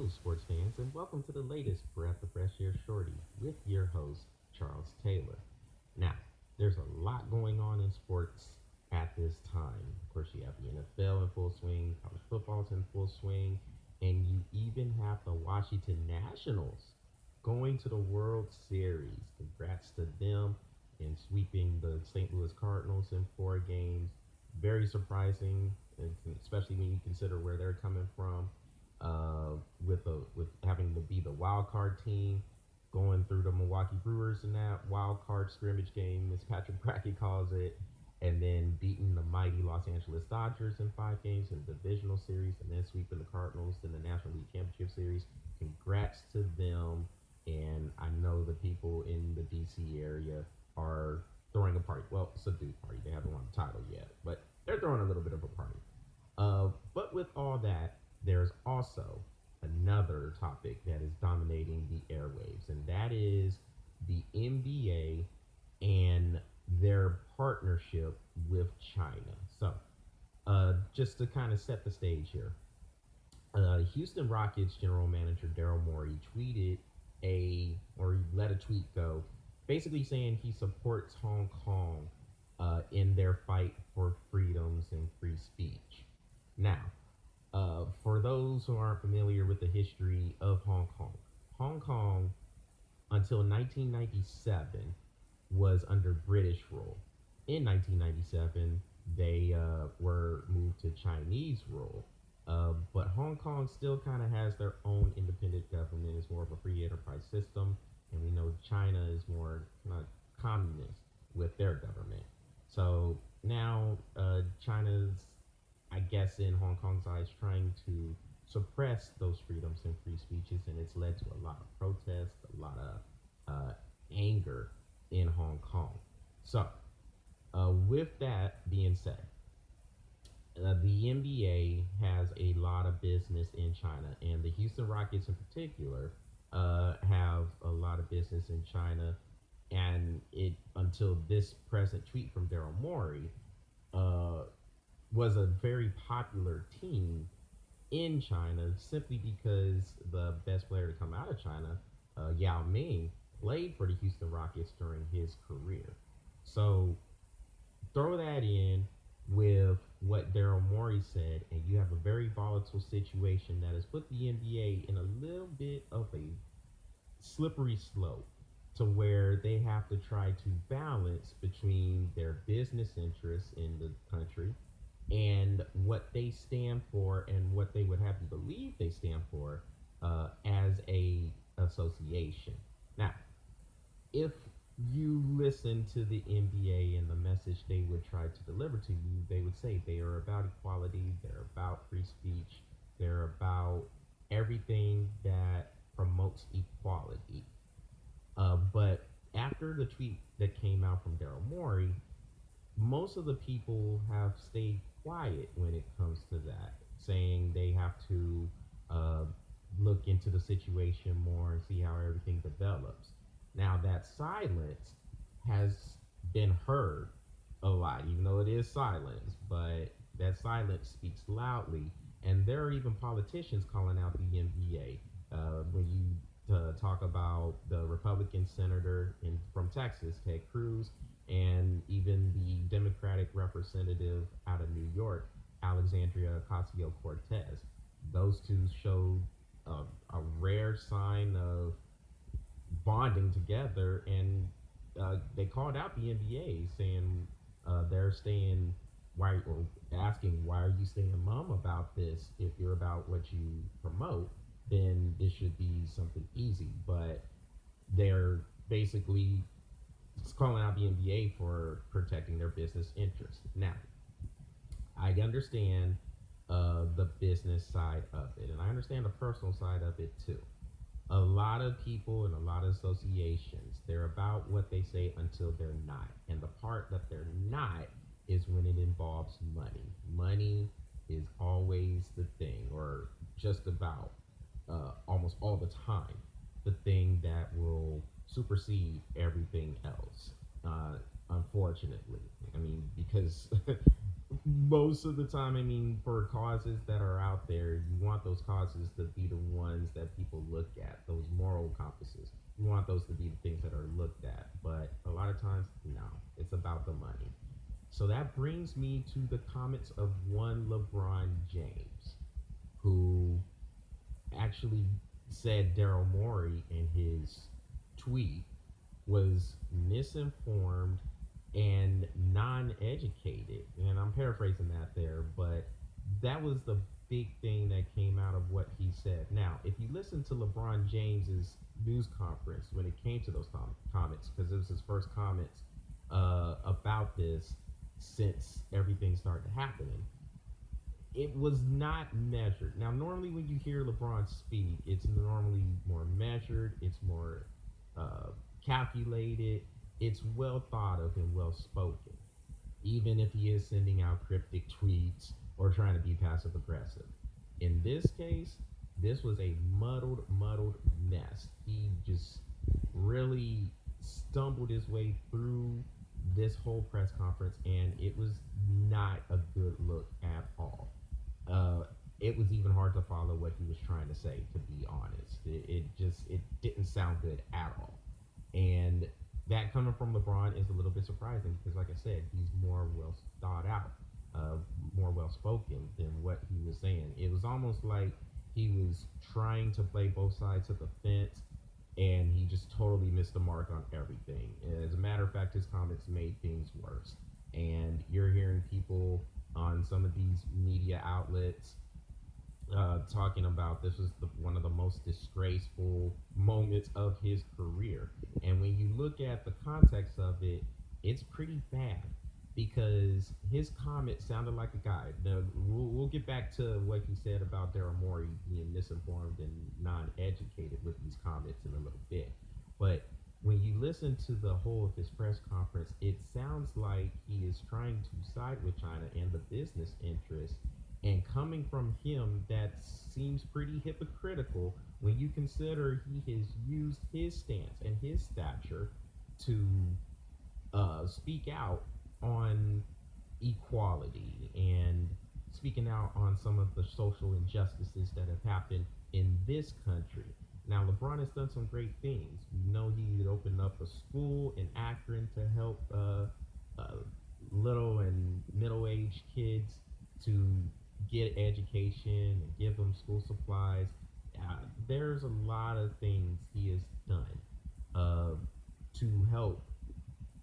sports fans, and welcome to the latest Breath of Fresh Air Shorty with your host, Charles Taylor. Now, there's a lot going on in sports at this time. Of course, you have the NFL in full swing, college football's in full swing, and you even have the Washington Nationals going to the World Series. Congrats to them in sweeping the St. Louis Cardinals in 4 games. Very surprising, especially when you consider where they're coming from. With having to be the wild card team, going through the Milwaukee Brewers in that wild card scrimmage game, as Patrick Brackett calls it, and then beating the mighty Los Angeles Dodgers in 5 games in the divisional series, and then sweeping the Cardinals in the National League Championship Series. Congrats to them, and I know the people in the DC area are throwing a party. Well, subdued party. They haven't won the title yet, but they're throwing a little bit of a party. But with all that, there's also another topic that is dominating the airwaves, and that is the NBA and their partnership with China. So, just to kind of set the stage here, Houston Rockets general manager Daryl Morey he let a tweet go, basically saying he supports Hong Kong in their fight for freedoms and free speech. Now, for those who aren't familiar with the history of Hong Kong until 1997 was under British rule. In 1997, they were moved to Chinese rule. But Hong Kong still kind of has their own independent government. It's more of a free enterprise system. And we know China is more kind of communist with their government. So now China's, I guess, in Hong Kong's eyes, trying to suppress those freedoms and free speeches, and it's led to a lot of protests, a lot of anger in Hong Kong. So, with that being said, the NBA has a lot of business in China, and the Houston Rockets in particular have a lot of business in China. And it, until this present tweet from Daryl Morey, was a very popular team in China simply because the best player to come out of China, Yao Ming, played for the Houston Rockets during his career. So throw that in with what Daryl Morey said, and you have a very volatile situation that has put the NBA in a little bit of a slippery slope to where they have to try to balance between their business interests in the country and what they stand for and what they would have you believe they stand for as a association. Now, if you listen to the NBA and the message they would try to deliver to you, they would say they are about equality, they're about free speech, they're about everything that promotes equality. But after the tweet that came out from Daryl Morey, most of the people have stayed quiet when it comes to that, saying they have to look into the situation more and see how everything develops. Now, that silence has been heard a lot, even though it is silence, but that silence speaks loudly. And there are even politicians calling out the NBA. When you talk about the Republican senator from Texas, Ted Cruz, and even the Democratic representative out of New York, Alexandria Ocasio-Cortez. Those two showed a rare sign of bonding together, and they called out the NBA, saying they're staying or asking, why are you staying mum about this? If you're about what you promote, then this should be something easy. But they're basically calling out the NBA for protecting their business interests. Now, I understand the business side of it, and I understand the personal side of it too. A lot of people and a lot of associations, they're about what they say until they're not. And the part that they're not is when it involves money. Money is always the thing, or just about almost all the time, the thing that will supersede everything else. Unfortunately, I mean, because Most of the time, I mean, for causes that are out there, you want those causes to be the ones that people look at, those moral compasses. You want those to be the things that are looked at. But a lot of times, no, it's about the money. So that brings me to the comments of one LeBron James, who actually said Daryl Morey in his tweet was misinformed and non-educated, and I'm paraphrasing that there, but that was the big thing that came out of what he said. Now, if you listen to LeBron James's news conference when it came to those comments, because it was his first comments about this since everything started happening, it was not measured. Now, normally when you hear LeBron speak, it's normally more measured, it's more uh, calculated, it's well thought of and well spoken, even if he is sending out cryptic tweets or trying to be passive aggressive. In this case, this was a muddled mess. He just really stumbled his way through this whole press conference, and it was not a good look at all. Uh, it was even hard to follow what he was trying to say, to be honest. It didn't sound good at all. And that coming from LeBron is a little bit surprising because, like I said, he's more well thought out, more well spoken than what he was saying. It was almost like he was trying to play both sides of the fence, and he just totally missed the mark on everything. As a matter of fact, his comments made things worse. And you're hearing people on some of these media outlets talking about this was one of the most disgraceful moments of his career. And when you look at the context of it, it's pretty bad because his comment sounded like a guy. Now, we'll get back to what he said about Daryl Morey being misinformed and non-educated with these comments in a little bit. But when you listen to the whole of his press conference, it sounds like he is trying to side with China and the business interests, and coming from him, that seems pretty hypocritical when you consider he has used his stance and his stature to speak out on equality and speaking out on some of the social injustices that have happened in this country. Now, LeBron has done some great things. We know he opened up a school in Akron to help little and middle-aged kids to get education and give them school supplies. There's a lot of things he has done to help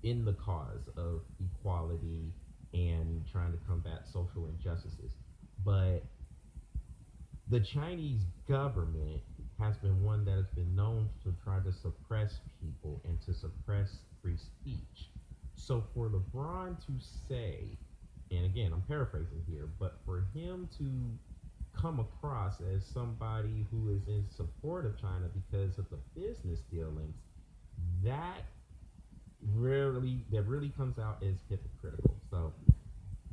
in the cause of equality and trying to combat social injustices. But the Chinese government has been one that has been known to try to suppress people and to suppress free speech. So for LeBron to say, and again, I'm paraphrasing here, but for him to come across as somebody who is in support of China because of the business dealings, that really comes out as hypocritical. So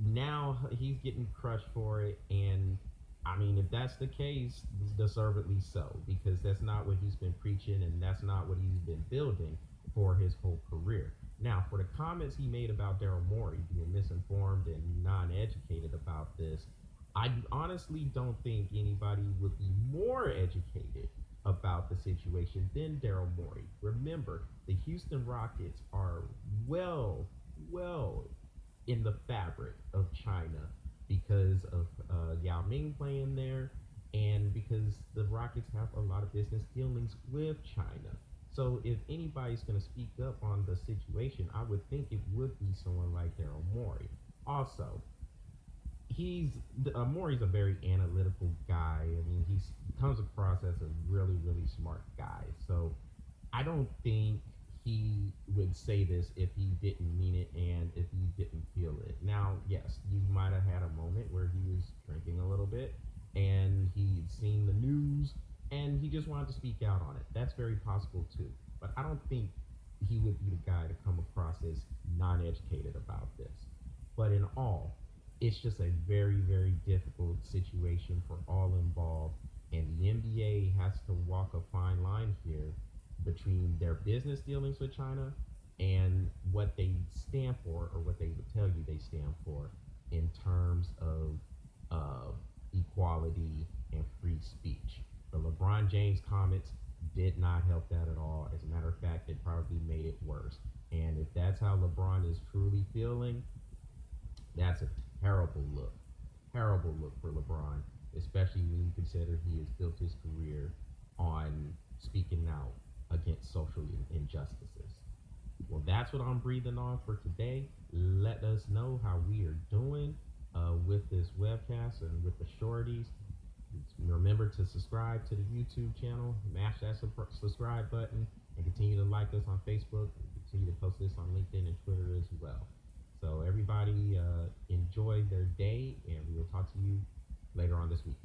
now he's getting crushed for it, and I mean, if that's the case, deservedly so, because that's not what he's been preaching, and that's not what he's been building for his whole career. Now, for the comments he made about Daryl Morey being misinformed and non-educated about this, I honestly don't think anybody would be more educated about the situation than Daryl Morey. Remember, the Houston Rockets are well in the fabric of China because of Yao Ming playing there, and because the Rockets have a lot of business dealings with China. So if anybody's going to speak up on the situation, I would think it would be someone like Daryl Morey. Also, he's Morey's a very analytical guy. I mean, he comes across as a really smart guy. So I don't think he would say this if he didn't mean it and if he didn't feel it. Now, yes, you might have had a moment where he was drinking a little bit and he'd seen the news and he just wanted to speak out on it. That's very possible too. But I don't think he would be the guy to come across as non-educated about this. But in all, it's just a very difficult situation for all involved, and the NBA has to walk a fine line here between their business dealings with China and what they stand for, or what they would tell you they stand for, in terms of uh, equality and free speech. The LeBron James comments did not help that at all. As a matter of fact, it probably made it worse. And if that's how LeBron is truly feeling, that's a terrible look. Terrible look for LeBron, especially when you consider he has built his career on speaking out against social injustices. Well, that's what I'm breathing on for today. Let us know how we are doing with this webcast and with the shorties. Remember to subscribe to the YouTube channel, mash that subscribe button, and continue to like us on Facebook. Continue to post this on LinkedIn and Twitter as well. So everybody enjoy their day, and we will talk to you later on this week.